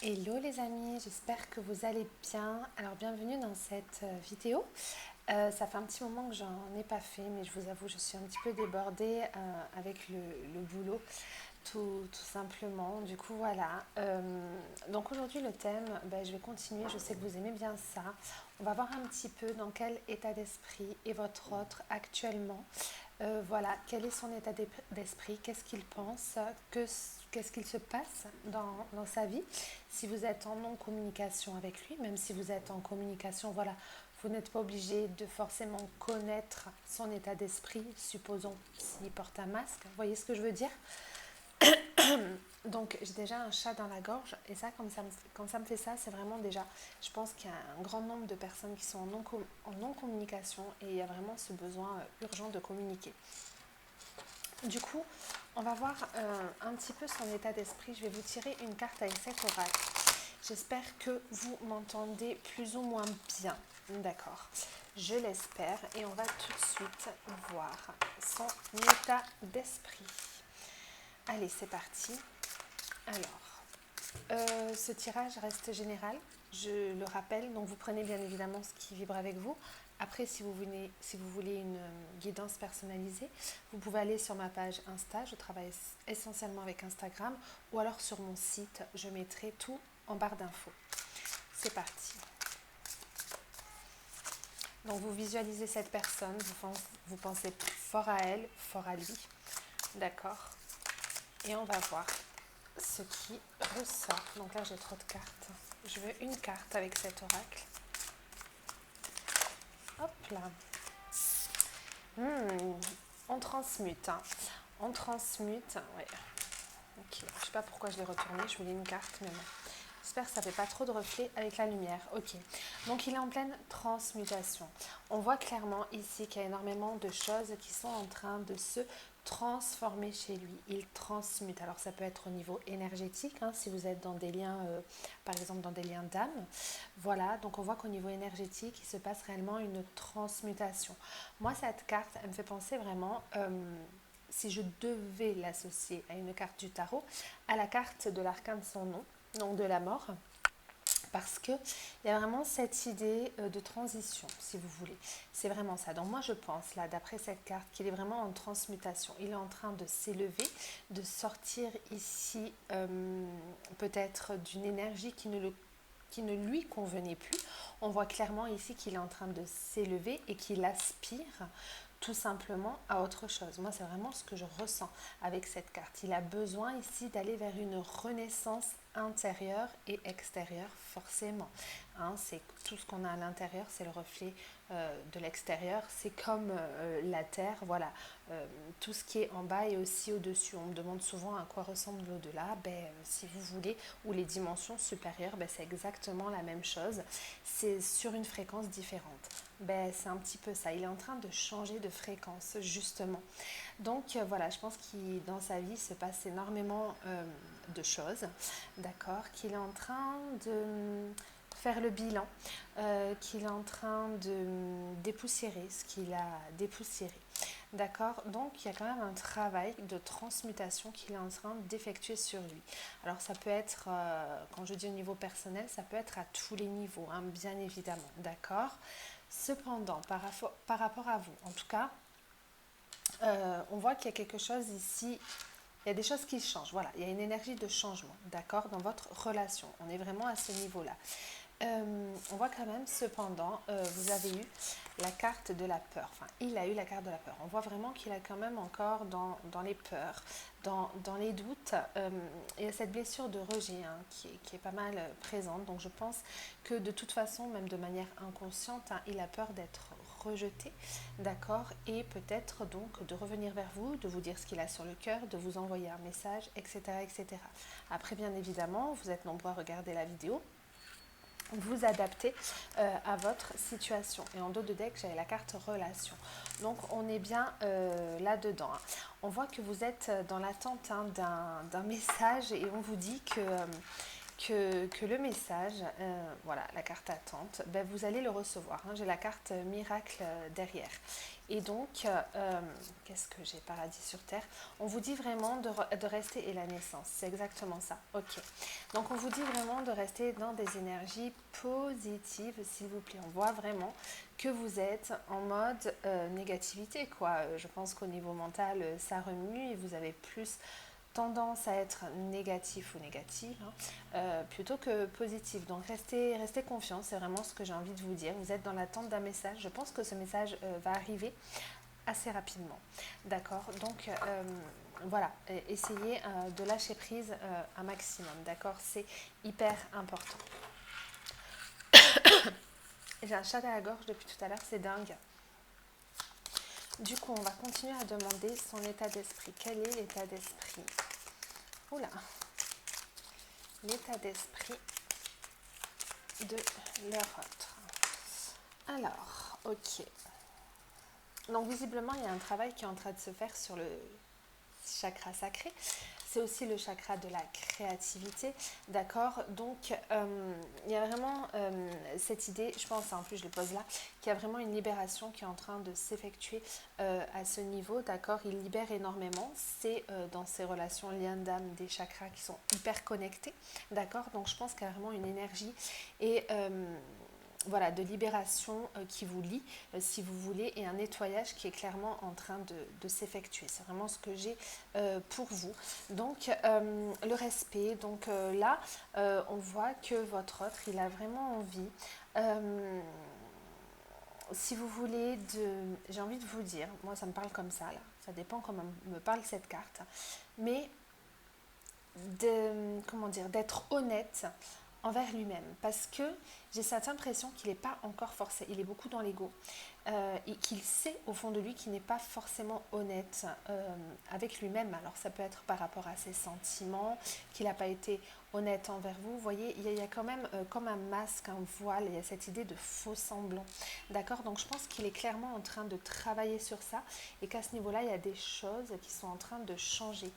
Hello les amis, j'espère que vous allez bien. Alors bienvenue dans cette vidéo. Ça fait un petit moment que j'en ai pas fait, mais je vous avoue, je suis un petit peu débordée avec le boulot, tout simplement. Du coup, voilà. Donc aujourd'hui, le thème, je vais continuer. Je sais que vous aimez bien ça. On va voir un petit peu dans quel état d'esprit est votre autre actuellement. Voilà, quel est son état d'esprit, qu'est-ce qu'il pense, qu'est-ce qu'il se passe dans sa vie. Si vous êtes en non-communication avec lui, même si vous êtes en communication, voilà, vous n'êtes pas obligé de forcément connaître son état d'esprit, supposons s'il porte un masque. Vous voyez ce que je veux dire? Donc j'ai déjà un chat dans la gorge et ça, quand ça me fait ça, c'est vraiment déjà, je pense qu'il y a un grand nombre de personnes qui sont en non-communication et il y a vraiment ce besoin urgent de communiquer. Du coup, on va voir un petit peu son état d'esprit. Je vais vous tirer une carte avec cet oracle. J'espère que vous m'entendez plus ou moins bien. D'accord, je l'espère et on va tout de suite voir son état d'esprit. Allez, c'est parti. Alors, ce tirage reste général, je le rappelle, donc vous prenez bien évidemment ce qui vibre avec vous. Après, si vous voulez une guidance personnalisée, vous pouvez aller sur ma page Insta, je travaille essentiellement avec Instagram, ou alors sur mon site, je mettrai tout en barre d'infos. C'est parti. Donc vous visualisez cette personne, vous pensez fort à elle, fort à lui, d'accord? Et on va voir ce qui ressort. Donc là, j'ai trop de cartes. Je veux une carte avec cet oracle. Hop là. On transmute. Hein. On transmute. Ouais. Ok. Je ne sais pas pourquoi je l'ai retourné. Je voulais une carte, mais bon. J'espère que ça ne fait pas trop de reflets avec la lumière. Ok. Donc il est en pleine transmutation. On voit clairement ici qu'il y a énormément de choses qui sont en train de se transformer chez lui. Il transmute. Alors ça peut être au niveau énergétique, hein, si vous êtes dans des liens, par exemple dans des liens d'âme. Voilà, donc on voit qu'au niveau énergétique, il se passe réellement une transmutation. Moi, cette carte, elle me fait penser vraiment, si je devais l'associer à une carte du tarot, à la carte de l'arcane sans nom, donc de la mort. Parce qu'il y a vraiment cette idée de transition, si vous voulez. C'est vraiment ça. Donc moi, je pense, là, d'après cette carte, qu'il est vraiment en transmutation. Il est en train de s'élever, de sortir ici peut-être d'une énergie qui ne lui convenait plus. On voit clairement ici qu'il est en train de s'élever et qu'il aspire tout simplement à autre chose. Moi, c'est vraiment ce que je ressens avec cette carte. Il a besoin ici d'aller vers une renaissance intérieure et extérieure, forcément. Hein, c'est tout ce qu'on a à l'intérieur, c'est le reflet de l'extérieur. C'est comme la terre, voilà. Tout ce qui est en bas et aussi au-dessus. On me demande souvent à quoi ressemble l'au-delà. Si vous voulez, ou les dimensions supérieures, c'est exactement la même chose. C'est sur une fréquence différente. C'est un petit peu ça. Il est en train de changer de fréquence, justement. Donc voilà, je pense qu'il dans sa vie se passe énormément de choses, d'accord, qu'il est en train de faire le bilan, qu'il est en train de dépoussiérer ce qu'il a dépoussiéré. D'accord. Donc il y a quand même un travail de transmutation qu'il est en train d'effectuer sur lui. Alors ça peut être, quand je dis au niveau personnel, ça peut être à tous les niveaux, hein, bien évidemment. D'accord. Cependant, par rapport à vous, en tout cas, on voit qu'il y a quelque chose ici, il y a des choses qui changent, voilà, il y a une énergie de changement, d'accord, dans votre relation, on est vraiment à ce niveau-là. On voit quand même, cependant, vous avez eu la carte de la peur, enfin, il a eu la carte de la peur, on voit vraiment qu'il a quand même encore dans les peurs, dans les doutes, il y a cette blessure de rejet hein, qui est pas mal présente, donc je pense que de toute façon, même de manière inconsciente, hein, il a peur d'être rejeté, d'accord, et peut-être donc de revenir vers vous, de vous dire ce qu'il a sur le cœur, de vous envoyer un message, etc., etc. Après, bien évidemment, vous êtes nombreux à regarder la vidéo, vous adaptez à votre situation. Et en dos de deck, j'avais la carte relation. Donc, on est bien là-dedans. Hein. On voit que vous êtes dans l'attente hein, d'un message et on vous dit que que le message, voilà, la carte attente, ben, vous allez le recevoir. Hein. J'ai la carte miracle derrière. Et donc, qu'est-ce que j'ai, paradis sur terre? On vous dit vraiment de rester, et la naissance, c'est exactement ça. Ok. Donc, on vous dit vraiment de rester dans des énergies positives, s'il vous plaît. On voit vraiment que vous êtes en mode négativité, quoi. Je pense qu'au niveau mental, ça remue et vous avez plus tendance à être négatif ou négative plutôt que positif. Donc restez confiant, c'est vraiment ce que j'ai envie de vous dire. Vous êtes dans l'attente d'un message. Je pense que ce message va arriver assez rapidement. D'accord. Donc voilà, essayez de lâcher prise un maximum. D'accord. C'est hyper important. J'ai un chat à la gorge depuis tout à l'heure, c'est dingue. Du coup, on va continuer à demander son état d'esprit. Quel est l'état d'esprit? Oula, l'état d'esprit de leur autre. Alors, ok. Donc visiblement, il y a un travail qui est en train de se faire sur le chakra sacré. C'est aussi le chakra de la créativité, d'accord. Donc, il y a vraiment cette idée, je pense, en plus je le pose là, qu'il y a vraiment une libération qui est en train de s'effectuer à ce niveau, d'accord. Il libère énormément, c'est dans ces relations liens d'âme des chakras qui sont hyper connectés, d'accord. Donc, je pense qu'il y a vraiment une énergie et voilà, de libération qui vous lie, si vous voulez, et un nettoyage qui est clairement en train de s'effectuer. C'est vraiment ce que j'ai pour vous. Donc, le respect. Donc là, on voit que votre autre, il a vraiment envie, si vous voulez, j'ai envie de vous dire, moi ça me parle comme ça, là. Ça dépend comment me parle cette carte. Mais, comment dire, d'être honnête envers lui-même, parce que j'ai cette impression qu'il n'est pas encore forcé, il est beaucoup dans l'ego, et qu'il sait au fond de lui qu'il n'est pas forcément honnête avec lui-même. Alors ça peut être par rapport à ses sentiments, qu'il n'a pas été honnête envers vous. Vous voyez, il y a quand même comme un masque, un voile, il y a cette idée de faux semblant, d'accord. Donc je pense qu'il est clairement en train de travailler sur ça, et qu'à ce niveau-là, il y a des choses qui sont en train de changer.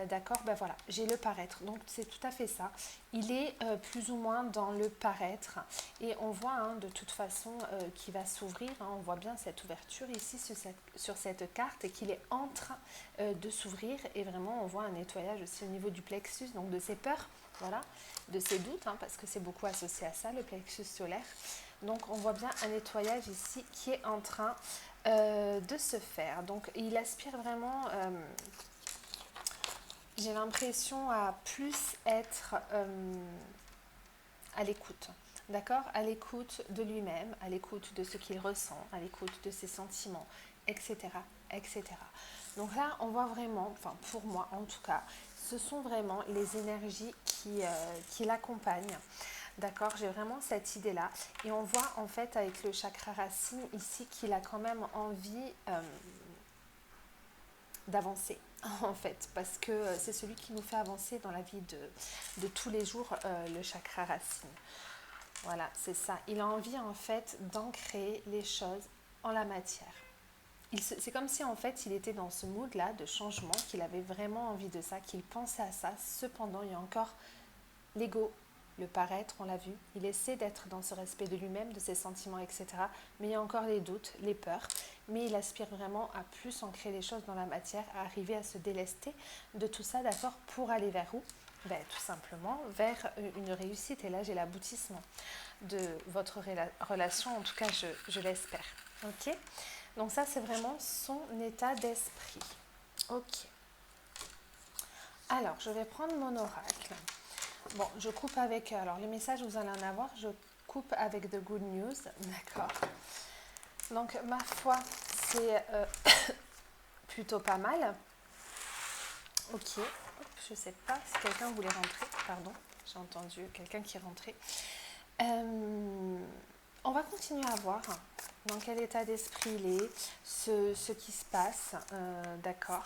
D'accord, ben voilà, j'ai le paraître, donc c'est tout à fait ça. Il est plus ou moins dans le paraître, et on voit de toute façon qu'il va s'ouvrir, on voit bien cette ouverture ici sur cette carte, et qu'il est en train de s'ouvrir, et vraiment on voit un nettoyage aussi au niveau du plexus, donc de ses peurs, voilà, de ses doutes, parce que c'est beaucoup associé à ça, le plexus solaire. Donc on voit bien un nettoyage ici qui est en train de se faire. Donc il aspire vraiment... j'ai l'impression à plus être à l'écoute, d'accord, à l'écoute de lui-même, à l'écoute de ce qu'il ressent, à l'écoute de ses sentiments, etc., etc. Donc là, on voit vraiment, enfin pour moi en tout cas, ce sont vraiment les énergies qui l'accompagnent. D'accord, j'ai vraiment cette idée-là. Et on voit en fait avec le chakra racine ici qu'il a quand même envie d'avancer en fait, parce que c'est celui qui nous fait avancer dans la vie de tous les jours, le chakra racine. Voilà, c'est ça. Il a envie en fait d'ancrer les choses en la matière. C'est comme si en fait il était dans ce mood là de changement, qu'il avait vraiment envie de ça, qu'il pensait à ça. Cependant, il y a encore l'ego, le paraître, on l'a vu. Il essaie d'être dans ce respect de lui-même, de ses sentiments, etc. Mais il y a encore les doutes, les peurs. Mais il aspire vraiment à plus ancrer les choses dans la matière, à arriver à se délester de tout ça, d'accord, pour aller vers où? Ben, tout simplement vers une réussite. Et là, j'ai l'aboutissement de votre relation, en tout cas, je l'espère. Ok? Donc ça, c'est vraiment son état d'esprit. Ok. Alors, je vais prendre mon oracle. Bon, je coupe avec... Alors, les messages, vous allez en avoir. Je coupe avec The Good News. D'accord. Donc, ma foi, c'est plutôt pas mal. Ok. Je sais pas si quelqu'un voulait rentrer. Pardon, j'ai entendu quelqu'un qui rentrait. On va continuer à voir dans quel état d'esprit il est, ce qui se passe. D'accord.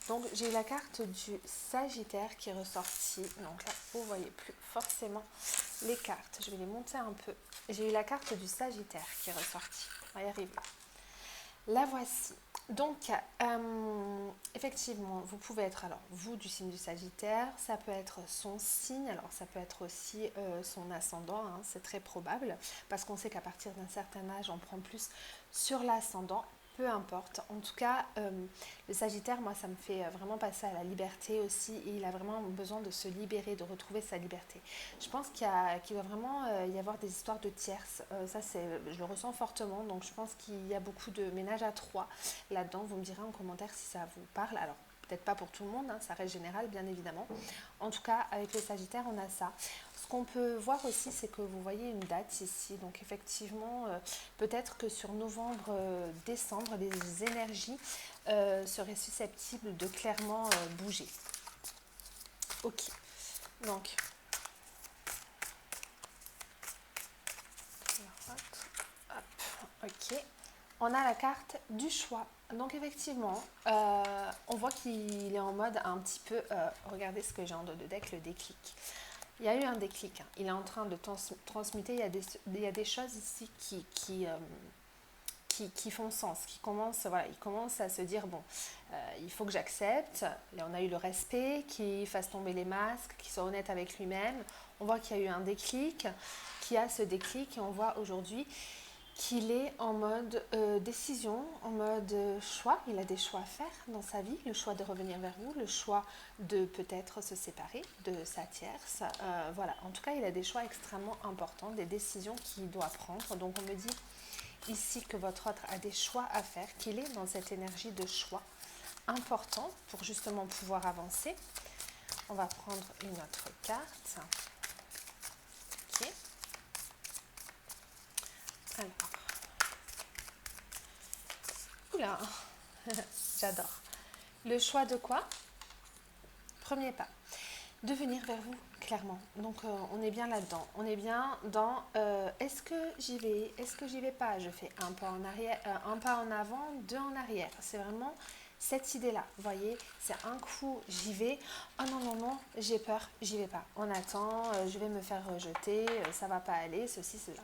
Donc, j'ai eu la carte du Sagittaire qui est ressortie. Donc là, vous ne voyez plus forcément les cartes. Je vais les monter un peu. J'ai eu la carte du Sagittaire qui est ressortie. On va y arriver. La voici. Donc, effectivement, vous pouvez être, alors, vous du signe du Sagittaire, ça peut être son signe, alors ça peut être aussi son ascendant, hein, c'est très probable, parce qu'on sait qu'à partir d'un certain âge, on prend plus sur l'ascendant, peu importe. En tout cas, le Sagittaire, moi, ça me fait vraiment passer à la liberté aussi, et il a vraiment besoin de se libérer, de retrouver sa liberté. Je pense qu'il doit vraiment y avoir des histoires de tierces, ça, je le ressens fortement, donc je pense qu'il y a beaucoup de ménage à trois là-dedans. Vous me direz en commentaire si ça vous parle. Alors, peut-être pas pour tout le monde, hein, ça reste général, bien évidemment. En tout cas, avec le Sagittaire, on a ça. Ce qu'on peut voir aussi, c'est que vous voyez une date ici. Donc, effectivement, peut-être que sur novembre, décembre, les énergies seraient susceptibles de clairement bouger. Ok. Donc, ok. On a la carte du choix. Donc effectivement, on voit qu'il est en mode un petit peu, regardez ce que j'ai en dos de deck, le déclic. Il y a eu un déclic, hein. Il est en train de transmuter, il y a des choses ici qui font sens, qui commencent, voilà, il commence à se dire, bon, il faut que j'accepte. Là, on a eu le respect, qu'il fasse tomber les masques, qu'il soit honnête avec lui-même. On voit qu'il y a eu un déclic, qu'il y a ce déclic, et on voit aujourd'hui qu'il est en mode décision, en mode choix. Il a des choix à faire dans sa vie, le choix de revenir vers vous, le choix de peut-être se séparer de sa tierce. Voilà, en tout cas, il a des choix extrêmement importants, des décisions qu'il doit prendre. Donc, on me dit ici que votre autre a des choix à faire, qu'il est dans cette énergie de choix important pour justement pouvoir avancer. On va prendre une autre carte. Ok. Alors, oula, j'adore. Le choix de quoi? Premier pas. De venir vers vous, clairement. Donc, on est bien là-dedans. On est bien dans est-ce que j'y vais? Est-ce que j'y vais pas? Je fais un pas en arrière, un pas en avant, deux en arrière. C'est vraiment cette idée-là. Vous voyez, c'est un coup, j'y vais. Oh non, non, non, j'ai peur, j'y vais pas. On attend, je vais me faire rejeter, ça va pas aller, ceci, cela.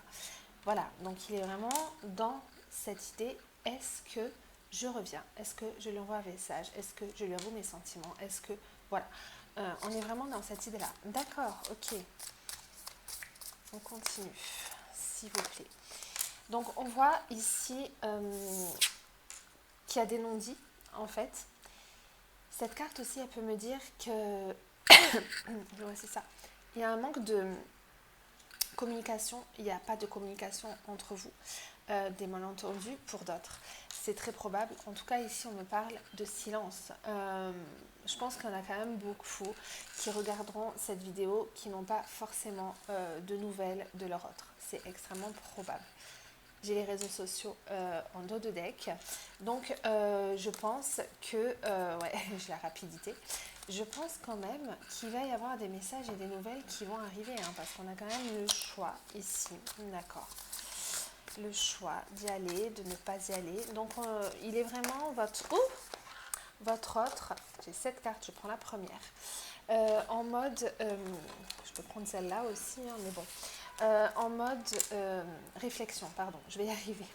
Voilà, donc il est vraiment dans cette idée, est-ce que je reviens? Est-ce que je lui envoie un message? Est-ce que je lui avoue mes sentiments? Est-ce que... Voilà, on est vraiment dans cette idée-là. D'accord, ok. On continue, s'il vous plaît. Donc on voit ici qu'il y a des non-dits, en fait. Cette carte aussi, elle peut me dire que... ouais, c'est ça. Il y a un manque de communication, il n'y a pas de communication entre vous, des malentendus pour d'autres. C'est très probable, en tout cas ici on me parle de silence. Je pense qu'il y en a quand même beaucoup qui regarderont cette vidéo qui n'ont pas forcément de nouvelles de leur autre. C'est extrêmement probable. J'ai les réseaux sociaux en dos de deck, donc je pense que, ouais, j'ai la rapidité. Je pense quand même qu'il va y avoir des messages et des nouvelles qui vont arriver, hein, parce qu'on a quand même le choix ici, d'accord. Le choix d'y aller, de ne pas y aller. Donc il est vraiment votre autre, j'ai 7 cartes, je prends la première. En mode, je peux prendre celle-là aussi, hein, mais bon. En mode réflexion, pardon, je vais y arriver.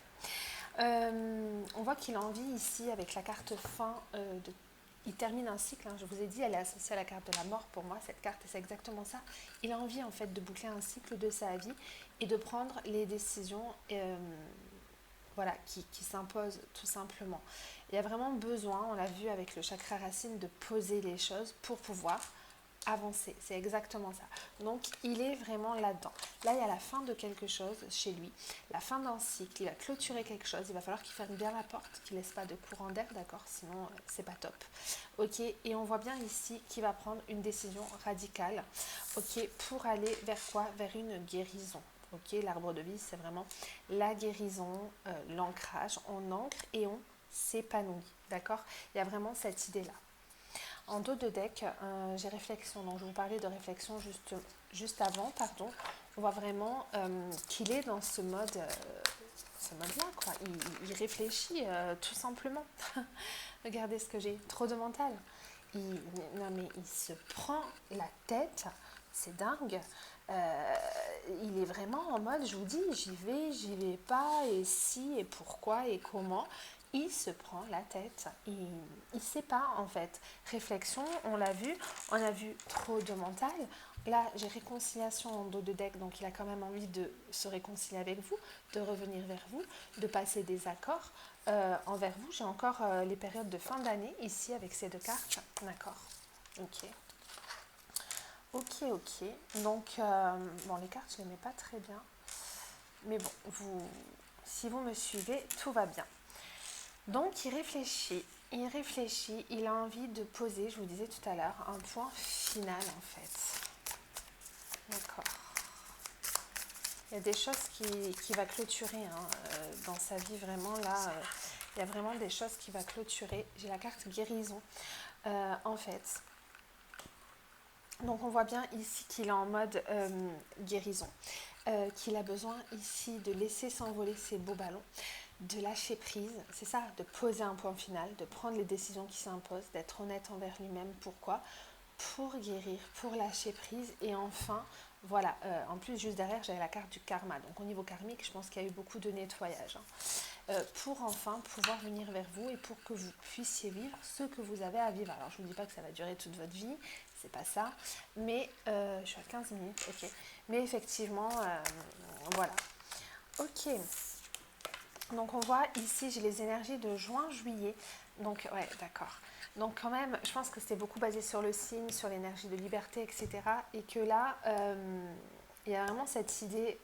On voit qu'il a envie ici, avec la carte fin, il termine un cycle, hein, je vous ai dit, elle est associée à la carte de la mort pour moi, cette carte, c'est exactement ça. Il a envie en fait de boucler un cycle de sa vie et de prendre les décisions voilà, qui s'imposent tout simplement. Il y a vraiment besoin, on l'a vu avec le chakra racine, de poser les choses pour pouvoir avancer. C'est exactement ça. Donc, il est vraiment là-dedans. Là, il y a la fin de quelque chose chez lui, la fin d'un cycle. Il va clôturer quelque chose. Il va falloir qu'il ferme bien la porte, qu'il ne laisse pas de courant d'air, d'accord? Sinon, c'est pas top. Ok, et on voit bien ici qu'il va prendre une décision radicale. Ok, pour aller vers quoi? Vers une guérison. Ok, l'arbre de vie, c'est vraiment la guérison, l'ancrage. On ancre et on s'épanouit, d'accord? Il y a vraiment cette idée-là. En dos de deck, j'ai réflexion. Donc, je vous parlais de réflexion juste avant, pardon. On voit vraiment qu'il est dans ce mode-là, quoi. Il réfléchit tout simplement. Regardez ce que j'ai. Trop de mental. Non, mais il se prend la tête. C'est dingue. Il est vraiment en mode, je vous dis, j'y vais pas, et si, et pourquoi, et comment. il se prend la tête, il ne sait pas en fait. Réflexion, on l'a vu, on a vu trop de mental. Là, j'ai réconciliation en dos de deck, donc il a quand même envie de se réconcilier avec vous, de revenir vers vous, de passer des accords envers vous. J'ai encore les périodes de fin d'année ici avec ces 2 cartes, d'accord. Ok. Ok, ok. Donc, bon, les cartes, je ne les mets pas très bien. Mais bon, si vous me suivez, tout va bien. Donc, il réfléchit, il a envie de poser, je vous disais tout à l'heure, un point final en fait. D'accord. Il y a des choses qui va clôturer dans sa vie, vraiment là. Il y a vraiment des choses qui va clôturer. J'ai la carte guérison en fait. Donc, on voit bien ici qu'il est en mode guérison. Qu'il a besoin ici de laisser s'envoler ses beaux ballons, de lâcher prise, c'est ça, de poser un point final, de prendre les décisions qui s'imposent, d'être honnête envers lui-même. Pourquoi? Pour guérir, pour lâcher prise et enfin, voilà, en plus juste derrière j'avais la carte du karma, donc au niveau karmique je pense qu'il y a eu beaucoup de nettoyage, pour enfin pouvoir venir vers vous et pour que vous puissiez vivre ce que vous avez à vivre. Alors je ne vous dis pas que ça va durer toute votre vie, c'est pas ça, mais je suis à 15 minutes, ok, mais effectivement, voilà, ok. Donc on voit ici, j'ai les énergies de juin-juillet. Donc ouais, d'accord. Donc quand même, je pense que c'était beaucoup basé sur le signe, sur l'énergie de liberté, etc. Et que là, il y a vraiment cette idée,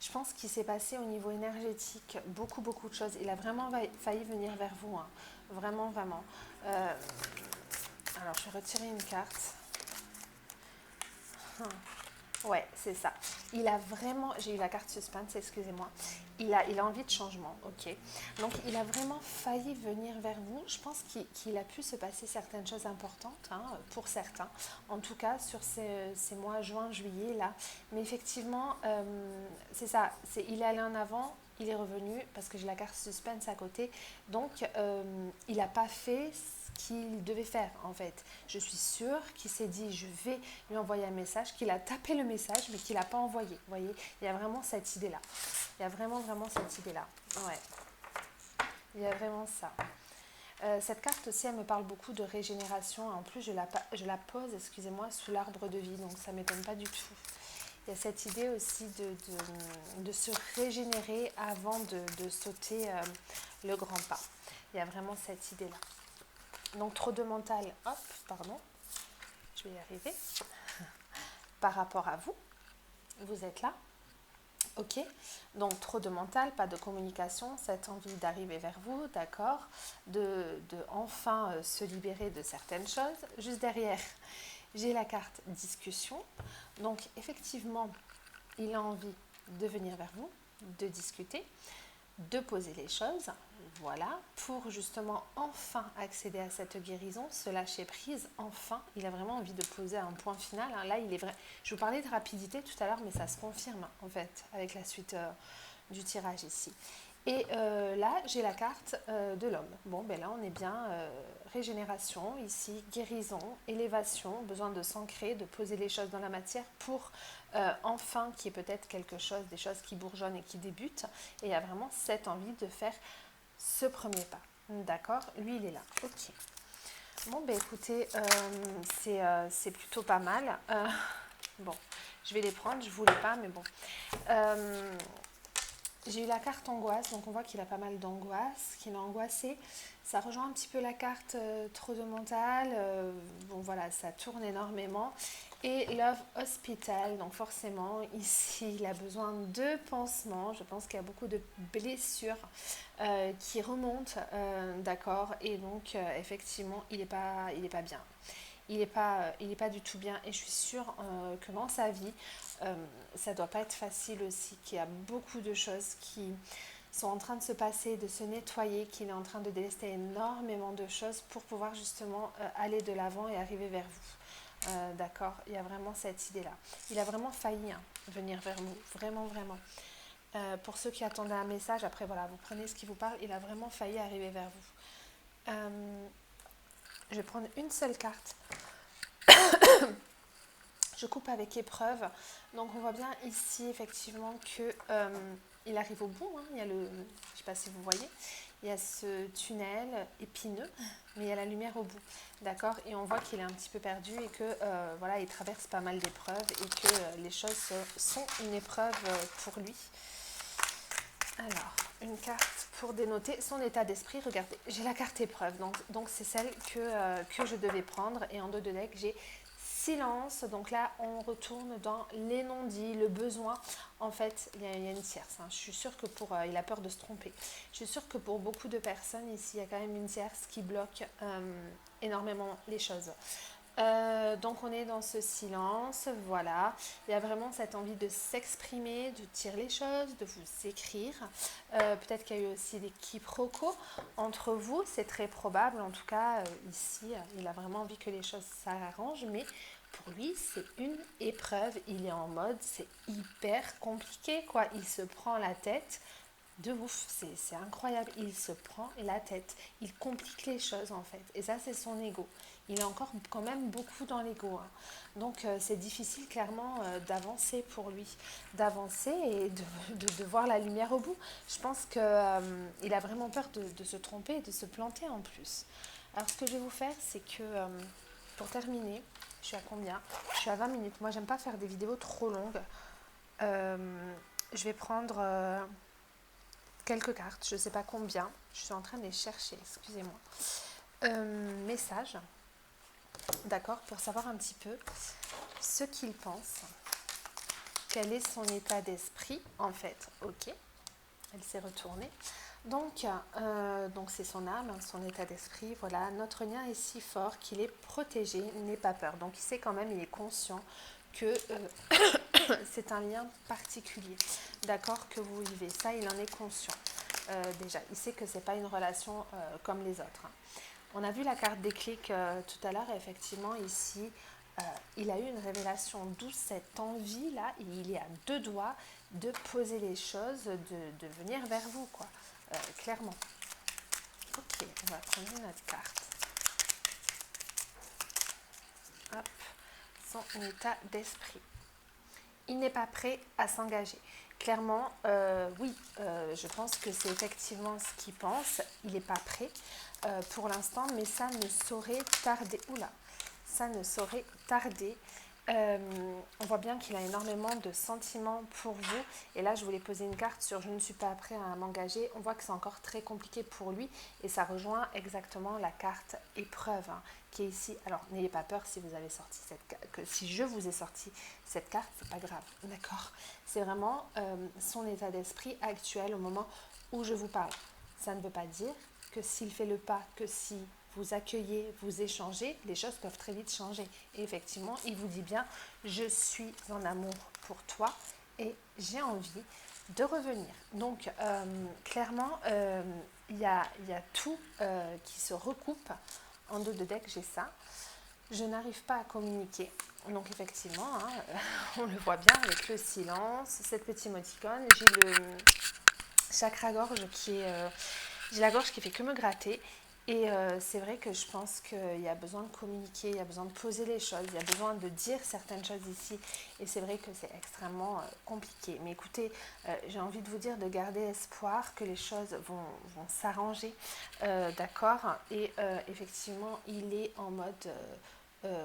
je pense qu'il s'est passé au niveau énergétique beaucoup, beaucoup de choses. Il a vraiment failli venir vers vous, hein. Vraiment, vraiment. Alors je vais retirer une carte. Ouais, c'est ça. Il a vraiment, j'ai eu la carte suspense, excusez-moi. Il a envie de changement, ok. Donc il a vraiment failli venir vers vous. Je pense qu'il a pu se passer certaines choses importantes, pour certains. En tout cas, sur ces mois juin, juillet, là. Mais effectivement, c'est ça. Il est allé en avant, il est revenu, parce que j'ai la carte suspense à côté. Donc, il n'a pas fait ce qu'il devait faire, en fait. Je suis sûre qu'il s'est dit, je vais lui envoyer un message, qu'il a tapé le message, mais qu'il n'a pas envoyé. Vous voyez, il y a vraiment cette idée-là. Il y a vraiment, vraiment cette idée-là. Ouais, il y a vraiment ça. Cette carte aussi, elle me parle beaucoup de régénération. En plus, je la pose, excusez-moi, sous l'arbre de vie, donc ça ne m'étonne pas du tout. Il y a cette idée aussi de se régénérer avant de sauter le grand pas. Il y a vraiment cette idée-là. Donc, trop de mental, hop, pardon, je vais y arriver. Par rapport à vous, vous êtes là. Ok, donc trop de mental, pas de communication, cette envie d'arriver vers vous, d'accord, de enfin se libérer de certaines choses. Juste derrière, j'ai la carte discussion. Donc effectivement, il a envie de venir vers vous, de discuter, de poser les choses, voilà, pour justement enfin accéder à cette guérison, se lâcher prise, enfin, il a vraiment envie de poser un point final. Là, il est vrai. Je vous parlais de rapidité tout à l'heure, mais ça se confirme en fait avec la suite du tirage ici. Et là, j'ai la carte de l'homme. Bon, ben là, on est bien régénération, ici, guérison, élévation, besoin de s'ancrer, de poser les choses dans la matière pour enfin qu'il y ait peut-être quelque chose, des choses qui bourgeonnent et qui débutent. Et il y a vraiment cette envie de faire ce premier pas. D'accord? Lui, il est là. Ok. Bon, ben écoutez, c'est plutôt pas mal. Bon, je vais les prendre, je voulais pas, mais bon. J'ai eu la carte angoisse, donc on voit qu'il a pas mal d'angoisse, qu'il est angoissé. Ça rejoint un petit peu la carte trop de mental. Bon voilà, ça tourne énormément. Et Love Hospital, donc forcément, ici, il a besoin de pansements. Je pense qu'il y a beaucoup de blessures qui remontent, d'accord. Et donc, effectivement, il n'est pas bien. Il n'est pas du tout bien. Et je suis sûre que dans sa vie, ça ne doit pas être facile aussi, qu'il y a beaucoup de choses qui sont en train de se passer, de se nettoyer, qu'il est en train de délester énormément de choses pour pouvoir justement aller de l'avant et arriver vers vous. D'accord, il y a vraiment cette idée-là. Il a vraiment failli venir vers vous, vraiment, vraiment. Pour ceux qui attendaient un message, après voilà, vous prenez ce qui vous parle, il a vraiment failli arriver vers vous. Je vais prendre une seule carte. Je coupe avec épreuve. Donc on voit bien ici effectivement que il arrive au bout. Il y a le, je ne sais pas si vous voyez, il y a ce tunnel épineux, mais il y a la lumière au bout, d'accord? Et on voit qu'il est un petit peu perdu et que voilà, il traverse pas mal d'épreuves et que les choses sont une épreuve pour lui. Alors, une carte pour dénoter son état d'esprit. Regardez, j'ai la carte épreuve, donc c'est celle que je devais prendre. Et en dos de deck, j'ai silence. Donc là, on retourne dans les non-dits, le besoin. En fait, il y a une tierce. Hein. Je suis sûre que il a peur de se tromper. Je suis sûre que pour beaucoup de personnes ici, il y a quand même une tierce qui bloque énormément les choses. Donc on est dans ce silence, voilà. Il y a vraiment cette envie de s'exprimer, de dire les choses, de vous écrire. Peut-être qu'il y a eu aussi des quiproquos entre vous, c'est très probable. En tout cas, ici, il a vraiment envie que les choses s'arrangent, mais pour lui, c'est une épreuve. Il est en mode, c'est hyper compliqué, quoi. Il se prend la tête. De ouf, c'est incroyable, il se prend la tête, il complique les choses en fait, et ça c'est son ego. Il est encore quand même beaucoup dans l'ego, hein. Donc c'est difficile clairement d'avancer pour lui, d'avancer et de voir la lumière au bout. Je pense qu'il a vraiment peur de se tromper et de se planter en plus. Alors ce que je vais vous faire, c'est que pour terminer, je suis à combien? Je suis à 20 minutes, moi j'aime pas faire des vidéos trop longues. Je vais prendre... quelques cartes, je ne sais pas combien, je suis en train de les chercher, excusez-moi. Message, d'accord, pour savoir un petit peu ce qu'il pense, quel est son état d'esprit, en fait, ok, elle s'est retournée. Donc c'est son âme, son état d'esprit, voilà, notre lien est si fort qu'il est protégé, il n'est pas peur. Donc il sait quand même, il est conscient que c'est un lien particulier, d'accord, que vous vivez. Ça, il en est conscient. Déjà, il sait que c'est pas une relation comme les autres. Hein. On a vu la carte déclic tout à l'heure, et effectivement, ici, il a eu une révélation, d'où cette envie-là, il est à deux doigts de poser les choses, de venir vers vous, quoi, clairement. Ok, on va prendre une autre carte. Hop, son état d'esprit. Il n'est pas prêt à s'engager. Clairement, oui, je pense que c'est effectivement ce qu'il pense. Il n'est pas prêt pour l'instant, mais ça ne saurait tarder. Oula, ça ne saurait tarder. On voit bien qu'il a énormément de sentiments pour vous. Et là, je voulais poser une carte sur « je ne suis pas prêt à m'engager ». On voit que c'est encore très compliqué pour lui. Et ça rejoint exactement la carte épreuve hein, qui est ici. Alors, n'ayez pas peur si vous avez sorti cette carte. Si je vous ai sorti cette carte, c'est pas grave, d'accord. C'est vraiment son état d'esprit actuel au moment où je vous parle. Ça ne veut pas dire que s'il fait le pas, que si vous accueillez, vous échangez, les choses peuvent très vite changer. Et effectivement, il vous dit bien, je suis en amour pour toi et j'ai envie de revenir. Donc, clairement, il y a tout qui se recoupe. En dos de deck, j'ai ça. Je n'arrive pas à communiquer. Donc, effectivement, hein, on le voit bien avec le silence, cette petite émoticône. J'ai le chakra-gorge qui est... j'ai la gorge qui fait que me gratter. Et c'est vrai que je pense qu'il y a besoin de communiquer, il y a besoin de poser les choses, il y a besoin de dire certaines choses ici. Et c'est vrai que c'est extrêmement compliqué. Mais écoutez, j'ai envie de vous dire de garder espoir que les choses vont s'arranger, d'accord. Et effectivement, il est en mode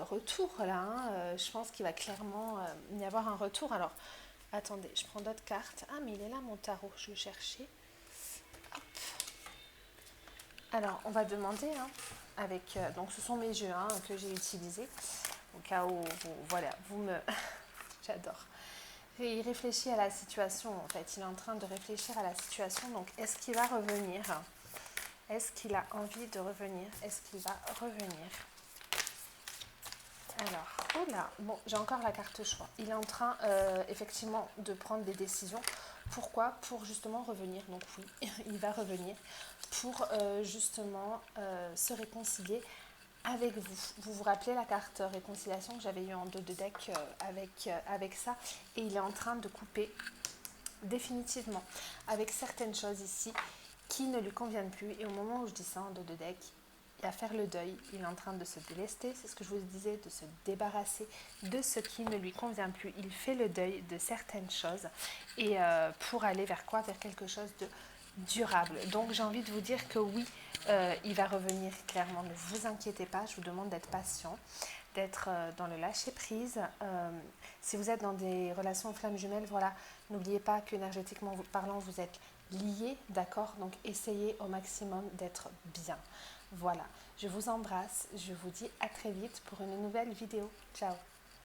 retour là. Hein. Je pense qu'il va clairement y avoir un retour. Alors, attendez, je prends d'autres cartes. Ah, mais il est là mon tarot, je le cherchais. Hop. Alors, on va demander, hein, avec, donc ce sont mes jeux hein, que j'ai utilisés, au cas où, voilà, vous me... J'adore. Il réfléchit à la situation, en fait, il est en train de réfléchir à la situation, donc est-ce qu'il va revenir? Est-ce qu'il a envie de revenir? Est-ce qu'il va revenir? Alors, oh là, bon, j'ai encore la carte choix. Il est en train, effectivement, de prendre des décisions. Pourquoi? Pour justement revenir. Donc oui, il va revenir pour justement se réconcilier avec vous. Vous vous rappelez la carte réconciliation que j'avais eue en dos de deck avec ça? Et il est en train de couper définitivement avec certaines choses ici qui ne lui conviennent plus. Et au moment où je dis ça en dos de deck, à faire le deuil, il est en train de se délester, c'est ce que je vous disais, de se débarrasser de ce qui ne lui convient plus. Il fait le deuil de certaines choses et pour aller vers quoi? Vers quelque chose de durable. Donc j'ai envie de vous dire que oui, il va revenir clairement, ne vous inquiétez pas, je vous demande d'être patient, d'être dans le lâcher prise. Si vous êtes dans des relations flammes jumelles, voilà, n'oubliez pas qu'énergétiquement parlant, vous êtes liés, d'accord? Donc essayez au maximum d'être bien. Voilà, je vous embrasse, je vous dis à très vite pour une nouvelle vidéo. Ciao!